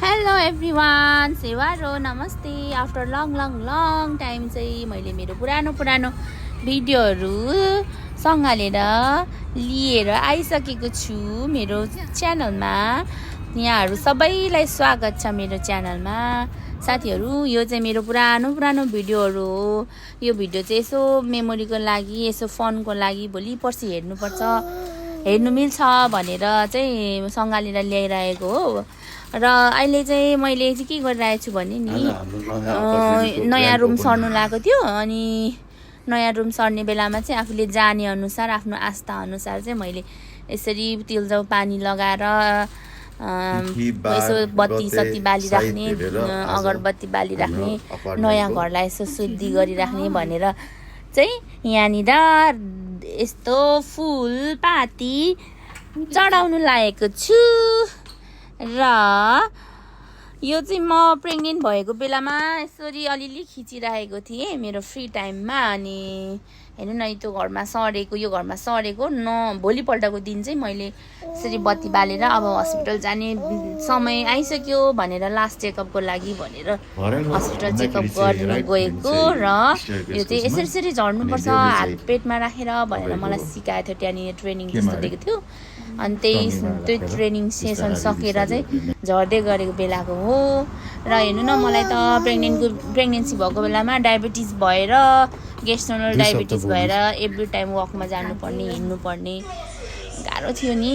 Hello everyone, सेवारो नमस्ते। After long time चाहिँ मैले मेरो पुरानो भिडियोहरू सँगालेर लिएर आइसकेको छु मेरो च्यानलमा। यहाँहरू सबैलाई स्वागत छ मेरो च्यानलमा। साथीहरू, यो चाहिँ मेरो पुरानो भिडियोहरू हो। यो भिडियो चाहिँ यसो मेमोरीको लागि, यसो फनको लागि भोलि पर्सि हेर्नु मिल्छ भनेर चाहिँ सँगालेर ल्याइरहेको हो। र अहिले चाहिँ मैले चाहिँ के गरिरहेको छु भने नि, नयाँ रुम सर्नु लागेको थियो। अनि नयाँ रुम सर्ने बेलामा चाहिँ आफूले जाने अनुसार, आफ्नो आस्था अनुसार चाहिँ मैले यसरी तिलजाउ पानी लगाएर यसो बत्ती सत्ती बालिराख्ने, अगरबत्ती बालिराख्ने, नयाँ घरलाई यसो शुद्धि गरिराख्ने भनेर चाहिँ यहाँनिर यस्तो फुलपाती चढाउनु लागेको छु। र यो चाहिँ म प्रेग्नेन्ट भएको बेलामा यसरी अलिअलि खिचिरहेको थिएँ मेरो फ्री टाइममा। अनि हेर्नु न, त्यो घरमा सरेको, यो घरमा सरेको भोलिपल्टको दिन चाहिँ मैले यसरी बत्ती बालेर अब हस्पिटल जाने समय आइसक्यो भनेर लास्ट चेकअपको लागि भनेर हस्पिटल चेकअप गर्न गएको। र यो चाहिँ यसरी झर्नुपर्छ हात पेटमा राखेर भनेर मलाई सिकाएको थियो, त्यहाँनिर ट्रेनिङ जस्तो दिएको थियो। अनि त्यो ट्रेनिङ सेसन सकेर चाहिँ झर्दै गरेको बेलाको हो। र हेर्नु न, मलाई त प्रेग्नेन्सी भएको बेलामा डायबिटिज भएर, गेस्ट्रोनल डायबिटिज भएर एभ्री टाइम वकमा जानुपर्ने, हिँड्नुपर्ने गाह्रो थियो नि।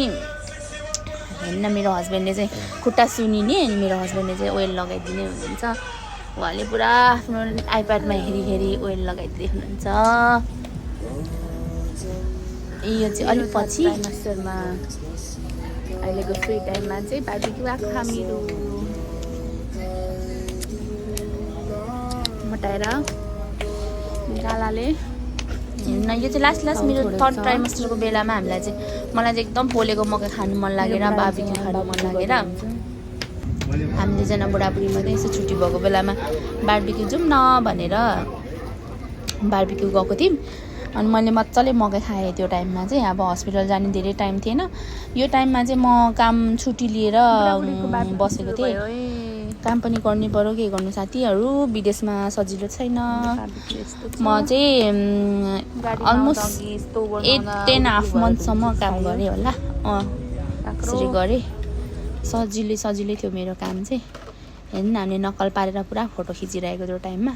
हेर्नु न, मेरो हस्बेन्डले चाहिँ खुट्टा सुनिने, अनि मेरो हस्बेन्डले चाहिँ ओइल लगाइदिने हुनुहुन्छ। उहाँले पुरा आफ्नो आइप्याडमा हेरी ओइल लगाइदिँदै हुनुहुन्छ। यो चाहिँ अलिक पछि मास्टरमा अहिलेको फ्री टाइममा चाहिँ बार्बिक्यू आएको हामीहरू मटाएर गालाले। यो चाहिँ लास्ट मेरो 3rd ट्राइमेस्टरको बेलामा हामीलाई चाहिँ, मलाई चाहिँ एकदम पोलेको मकै खानु मन लागेर, बार्बिक्यू खानु मन लागेर हामी दुईजना बुढाबुढी मात्रै यसो छुट्टी भएको बेलामा बार्बिक्यू जाउँ न भनेर बार्बिक्यू गएको थियौँ। अनि मैले मजाले मकै खाएँ त्यो टाइममा चाहिँ। अब हस्पिटल जाने धेरै टाइम थिएन। यो टाइममा चाहिँ म काम छुट्टी लिएर बसेको थिएँ। काम पनि गर्नै पर्यो, के गर्नु साथीहरू, विदेशमा सजिलो छैन। म चाहिँ अलमोस्ट 8.5 मन्थसम्म काम गरेँ होला। त्यसरी गरेँ, सजिलै थियो मेरो काम चाहिँ। हेर्नु न, हामीले नक्कल पारेर पुरा फोटो खिचिरहेको त्यो टाइममा।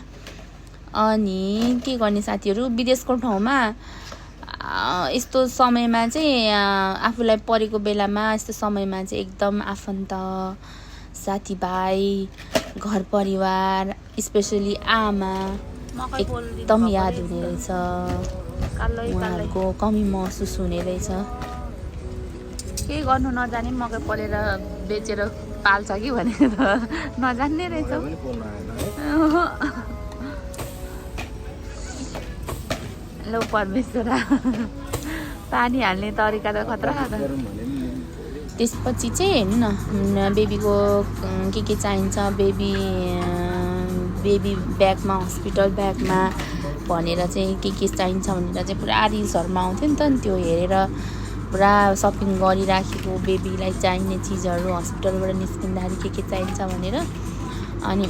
अनि के गर्ने साथीहरू, विदेशको ठाउँमा यस्तो समयमा चाहिँ आफूलाई परेको बेलामा, यस्तो समयमा चाहिँ एकदम आफन्त, साथीभाइ, घर परिवार, स्पेसली आमा एकदम याद हुने रहेछ। उहाँहरूको कमी महसुस हुने रहेछ। के गर्नु नजाने, मकै पलेर बेचेर पाल्छ कि भनेर नजान्ने रहेछ। लो परमेश्वरा, पानी हाल्ने तरिका त खतरा छ। त्यसपछि चाहिँ हेर्नु न, बेबीको के चाहिन्छ, बेबी ब्यागमा, हस्पिटल ब्यागमा भनेर चाहिँ के चाहिन्छ भनेर चाहिँ पुरा रिल्सहरूमा आउँथ्यो नि त। अनि त्यो हेरेर पुरा सपिङ गरिराखेको, बेबीलाई चाहिने चिजहरू हस्पिटलबाट निस्किँदाखेरि के चाहिन्छ भनेर। अनि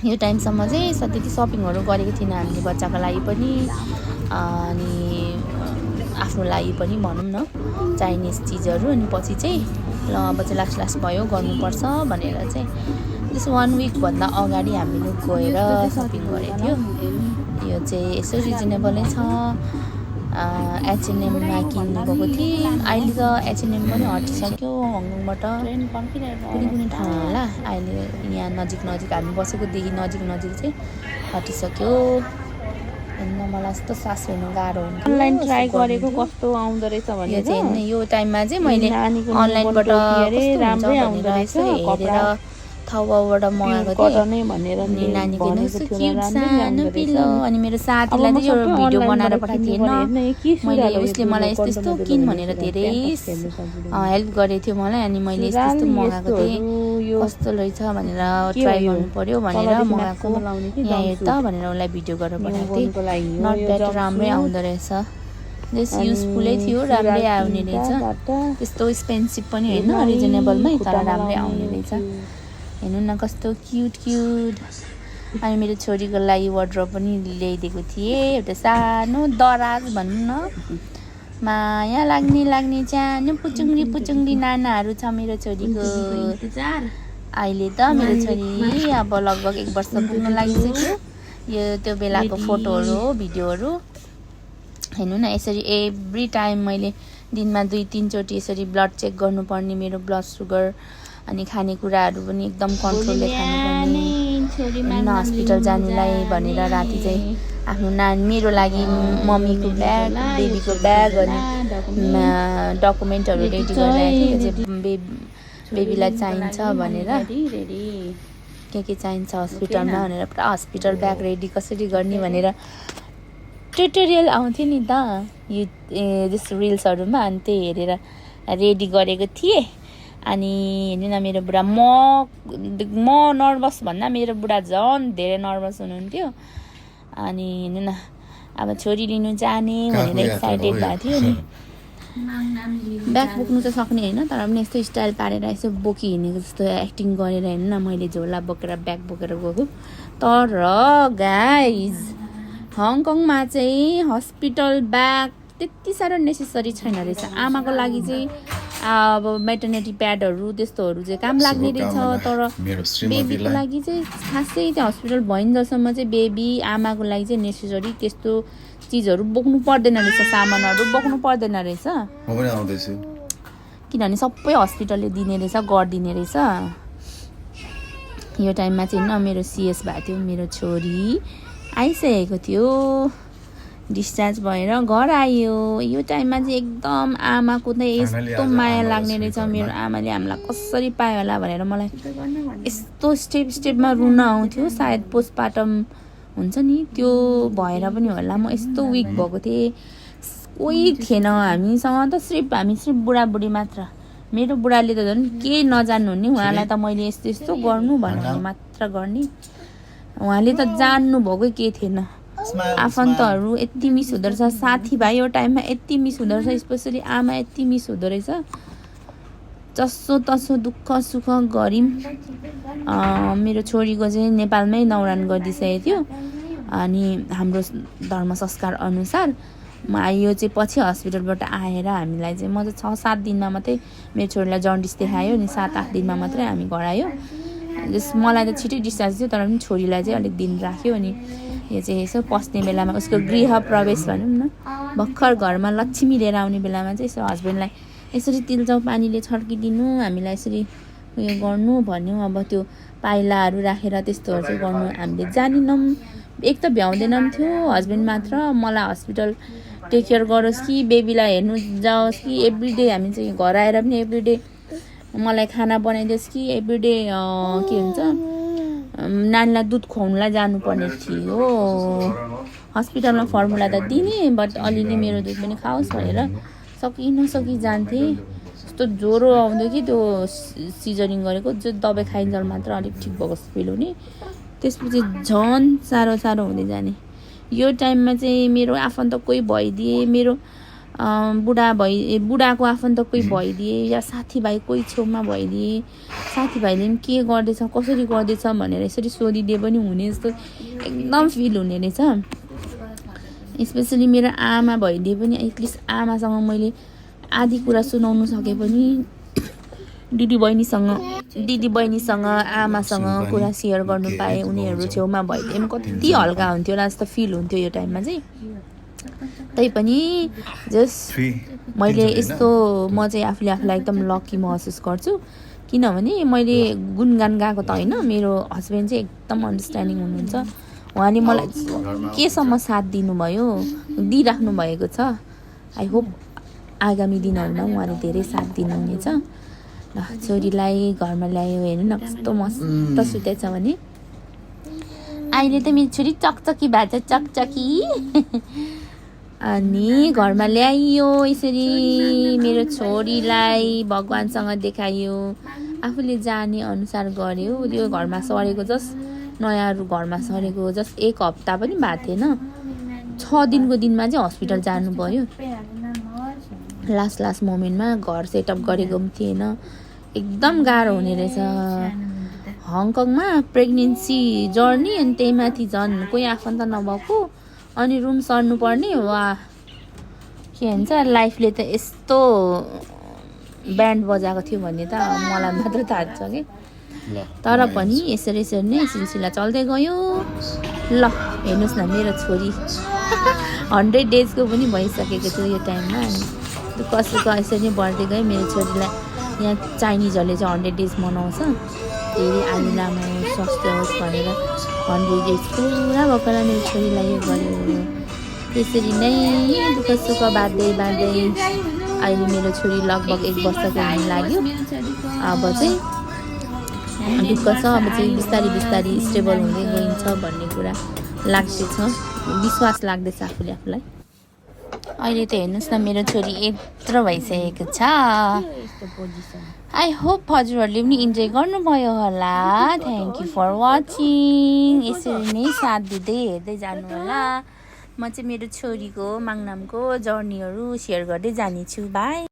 यो टाइमसम्म चाहिँ त्यति सपिङहरू गरेको थिएन हामीले, बच्चाको लागि पनि अनि आफ्नो लागि पनि भनौँ न, चाइनिज चिजहरू। अनि पछि चाहिँ ल अब चाहिँ लास्ट भयो, गर्नुपर्छ भनेर चाहिँ जस्तो 1 विकभन्दा अगाडि हामीले गएर सपिङ गरेको थियो। यो चाहिँ यसो रिजनेबलै छ। H&Mमा किन्नु गएको थिएँ। अहिले त H&M पनि हटिसक्यो हङकङबाट, कुनै ठाउँ होला। अहिले यहाँ नजिक हामी बसेकोदेखि नजिक चाहिँ हटिसक्यो। हेर्नु, मलाई यस्तो सास हेर्नु गाह्रो हुन्छ। अनलाइन ट्राई गरेको कस्तो आउँदो रहेछ भने चाहिँ यो टाइममा चाहिँ मैले अनलाइनबाट राम्रै आउँदो रहेछ हेरेर थाउबाट मगाएको थिएँ अनि नानीको सानो पिल्लो। अनि मेरो साथीलाई चाहिँ यो भिडियो बनाएर पठाएको थिएन मैले, उसले मलाई यस्तो किन भनेर धेरै हेल्प गरेको थियो मलाई। अनि मैले यस्तो मगाएको थिएँ, कस्तो रहेछ भनेर ट्राई गर्नु पर्यो भनेर मगाएको। यहाँ हेर त भनेर उसलाई भिडियो गरेर पठाएको थिएँ। नट ब्याड, राम्रै आउँदो रहेछ, जस्ट युजफुलै थियो, राम्रै आउने रहेछ। त्यस्तो एक्सपेन्सिभ पनि होइन, रिजनेबलमै, तर राम्रै आउने रहेछ। हेर्नु न कस्तो क्युट क्युट। अनि मेरो छोरीको लागि वार्डरोब पनि ल्याइदिएको थिएँ, एउटा सानो दराज भनौँ न, माया लाग्ने सानो पुचुङ्गी नानाहरू छ मेरो छोरीको। अहिले त मेरो छोरी अब लगभग 1 वर्ष पुग्न लागिसक्यो। यो त्यो बेलाको फोटोहरू हो, भिडियोहरू। हेर्नु न, यसरी एभ्री टाइम मैले दिनमा 2-3 चोटि यसरी ब्लड चेक गर्नुपर्ने, मेरो ब्लड सुगर अनि खानेकुराहरू पनि एकदम कन्ट्रोलले खानुपर्ने। हस्पिटल जानुलाई भनेर राति चाहिँ आफ्नो मेरो लागि मम्मीको ब्याग, बेबीको ब्याग अनि डकुमेन्टहरू रेडी गरेर बेबीलाई चाहिन्छ भनेर के चाहिन्छ हस्पिटलमा भनेर पुरा हस्पिटल ब्याग रेडी कसरी गर्ने भनेर ट्युटोरियल आउँथ्यो नि त जस्तो रिल्सहरूमा, अनि त्यही हेरेर रेडी गरेको थिएँ। अनि हेर्नु न मेरो बुढा, म नर्भस भन्दा मेरो बुढा झन् धेरै नर्भस हुनुहुन्थ्यो। अनि हेर्नु न अब छोरी लिनु जाने भनेर एक्साइटेड भएको थियो नि। ब्याग बोक्नु त सक्ने होइन, तर पनि यस्तो स्टाइल पारेर यसो बोकी हिँडेको जस्तो एक्टिङ गरेर हेर्नु न मैले झोला बोकेर ब्याग बोकेर गएको। तर गाइज हङकङमा चाहिँ हस्पिटल ब्याग त्यति साह्रो नेसेसरी छैन रहेछ। आमाको लागि चाहिँ अब मेटर्निटी प्याडहरू त्यस्तोहरू चाहिँ काम लाग्ने रहेछ, तर बेबीको लागि चाहिँ खासै त्यो हस्पिटल भइन्जेलसम्म चाहिँ बेबी आमाको लागि चाहिँ नेसेसरी त्यस्तो चिजहरू बोक्नु पर्दैन रहेछ, सामानहरू बोक्नु पर्दैन रहेछ। किनभने सबै हस्पिटलले दिने रहेछ, गरिदिने रहेछ। यो टाइममा चाहिँ न मेरो सिएस भएको थियो, मेरो छोरी आइसकेको थियो, डिस्चार्ज भएर घर आयो। यो टाइममा चाहिँ एकदम आमाको त यस्तो माया लाग्ने रहेछ। मेरो आमाले हामीलाई कसरी पायो होला भनेर मलाई यस्तो स्टेपमा रुन आउँथ्यो। सायद पोस्टपार्टम हुन्छ नि त्यो भएर पनि होला, म यस्तो विक भएको थिएँ। कोही थिएन हामीसँग त, हामी सिर्फ बुढाबुढी मात्र। मेरो बुढाले त झन् के नजान्नुहुने, उहाँलाई त मैले यस्तो यस्तो गर्नु भन्नु मात्र गर्ने, उहाँले त जान्नु भएकै के थिएन। आफन्तहरू यति मिस हुँदो रहेछ, साथीभाइ यो टाइममा यति मिस हुँदो रहेछ, स्पेसली आमा यति मिस हुँदो रहेछ। जसो तसो दुःख सुख गऱ्यौँ। मेरो छोरीको चाहिँ नेपालमै न्वारान गरिदिइसकेको थियो। अनि हाम्रो धर्म संस्कार अनुसार यो चाहिँ पछि हस्पिटलबाट आएर हामीलाई चाहिँ, म चाहिँ 6-7 दिनमा मात्रै मेरो छोरीलाई जन्डिस देखायो नि, 7-8 दिनमा मात्रै हामी घर आयो। मलाई त छिटै डिस्चार्ज थियो, तर पनि छोरीलाई चाहिँ अलिक दिन राख्यो। अनि यो चाहिँ यसो पस्ने बेलामा उसको गृह प्रवेश भनौँ न, भर्खर घरमा लक्ष्मी लिएर आउने बेलामा चाहिँ यसो हस्बेन्डलाई यसरी तिलचाउ पानीले छर्किदिनु, हामीलाई यसरी उयो गर्नु भन्यो। अब त्यो पाइलाहरू राखेर त्यस्तोहरू चाहिँ गर्नु हामीले जानिनौँ। एक त भ्याउँदैनौँ थियो, हस्बेन्ड मात्र मलाई हस्पिटल टेक केयर गरोस् कि बेबीलाई हेर्नु जाओस् कि एभ्रिडे हामी चाहिँ घर आएर पनि एभ्रिडे मलाई खाना बनाइदियोस् कि एभ्रिडे के हुन्छ नानीलाई दुध खुवाउनुलाई जानुपर्ने थियो। हस्पिटलमा फर्मुला त दिने, बट अलिअलि मेरो दुध पनि खाओस् भनेर सकि जान्थेँ। यस्तो ज्वरो आउँथ्यो कि त्यो सिजरिङ गरेको जो दबाई खाइन्जेल मात्र अलिक ठिक भएको फिल हुने, त्यसपछि झन् साह्रो हुँदै जाने। यो टाइममा चाहिँ मेरो आफन्त कोही भइदिए, मेरो बुढाको आफन्त कोही भइदिए, या साथीभाइ कोही छेउमा भइदिए, साथीभाइले पनि के गर्दैछ कसरी गर्दैछ भनेर यसरी सोधिदिए पनि हुने जस्तो एकदम फिल हुने रहेछ। स्पेसली मेरो आमा भइदिए पनि एटलिस्ट आमासँग मैले आधी कुरा सुनाउनु सके पनि दिदी बहिनीसँग आमासँग कुरा सेयर गर्नु पाएँ, उनीहरू छेउमा भइदिए पनि कति हल्का हुन्थ्यो होला जस्तो फिल हुन्थ्यो यो टाइममा चाहिँ। तैपनि जस्ट मैले यस्तो म चाहिँ आफूलाई एकदम लकी महसुस गर्छु, किनभने मैले गुणगान गाएको त होइन, मेरो हस्बेन्ड चाहिँ एकदम अन्डरस्ट्यान्डिङ हुनुहुन्छ। उहाँले मलाई केसम्म साथ दिनुभयो, दिइराख्नु भएको छ। आई होप आगामी दिनहरूमा उहाँले धेरै साथ दिनुहुनेछ। ल छोरीलाई घरमा ल्यायो, हेर्नु न कस्तो मस्त सुतेछ भने। अहिले त मेरो छोरी चकचकी भएको छ, चकचकी। अनि घरमा ल्याइयो यसरी मेरो छोरीलाई भगवानसँग देखाइयो, आफूले जाने अनुसार गर्यो। त्यो घरमा सरेको जस्ट नयाँ घरमा सरेको जस्ट 1 हप्ता पनि भएको थिएन, 6 दिनको दिनमा चाहिँ हस्पिटल जानु भयो। लास्ट मोमेन्टमा घर सेटअप गरेको पनि थिएन, एकदम गाह्रो हुने रहेछ हङकङमा प्रेग्नेन्सी जर्नी अनि त्यही माथि झन् कोही आफन्त नभएको अनि रुम सर्नु पर्ने वा के भन्छ लाइफले त यस्तो ब्यान्ड बजाएको थियो भन्ने त मलाई मात्र थाहा छ कि तर पनि यसरी यसरी नै सिलसिला चल्दै गयो ल हेर्नुहोस् न मेरो छोरी 100 डेजको पनि भइसकेको थियो यो टाइममा अनि कसैको यसरी नै बढ्दै गयो मेरो छोरीलाई यहाँ चाइनिजहरूले चाहिँ 100 डेज मनाउँछ धेरै आयु लामो स्वास्थ्य होस् भनेर 100 डेज पुरा भएकोलाई मेरो छोरीलाई यो गर्यो त्यसरी नै दुःख सुख बाँड्दै अहिले मेरो छोरी लगभग 1 वर्षको हुन लाग्यो अब चाहिँ दुःख छ अब चाहिँ बिस्तारी स्टेबल हुँदै गइन्छ भन्ने कुरा लाग्दैछ विश्वास लाग्दैछ आफूलाई अहिले त हेर्नुहोस् न मेरो छोरी यत्रो भइसकेको छ आई होप हजुरहरूले पनि इन्जोय गर्नुभयो होला थ्याङ्क यू फर वाचिङ यसरी नै साथ दिँदै हेर्दै जानु होला म चाहिँ मेरो छोरीको माङनामको जर्नीहरू सेयर गर्दै जानेछु बाई